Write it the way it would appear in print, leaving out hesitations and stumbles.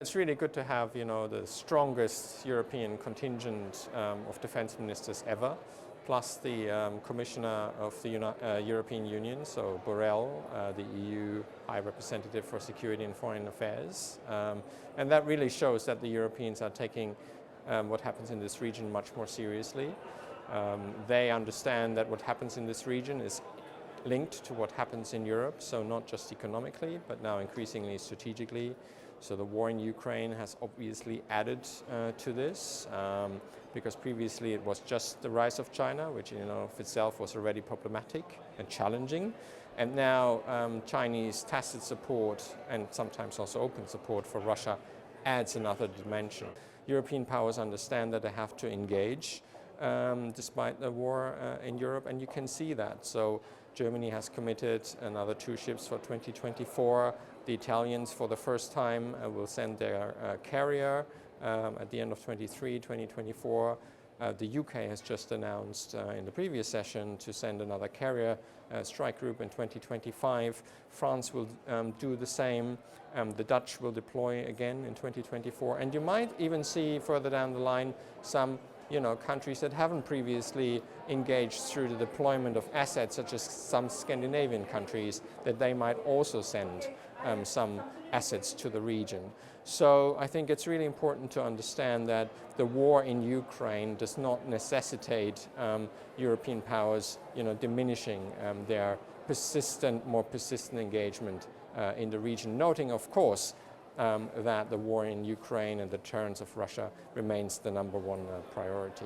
It's really good to have, the strongest European contingent of defense ministers ever, plus the Commissioner of the European Union, so Borrell, the EU High Representative for Security and Foreign Affairs. And that really shows that the Europeans are taking what happens in this region much more seriously. They understand that what happens in this region is linked to what happens in Europe, so not just economically, but now increasingly strategically. So the war in Ukraine has obviously added to this, because previously it was just the rise of China, which of itself was already problematic and challenging. And now Chinese tacit support and sometimes also open support for Russia adds another dimension. European powers understand that they have to engage despite the war in Europe, and you can see that. So Germany has committed another 2 ships for 2024. The Italians, for the first time, will send their carrier at the end of 2024. The UK has just announced in the previous session to send another carrier strike group in 2025. France will do the same. The Dutch will deploy again in 2024. And you might even see further down the line some countries that haven't previously engaged through the deployment of assets, such as some Scandinavian countries, that they might also send some assets to the region. So I think it's really important to understand that the war in Ukraine does not necessitate European powers, diminishing their more persistent engagement in the region, noting, of course, that the war in Ukraine and the deterrence of Russia remains the #1 priority.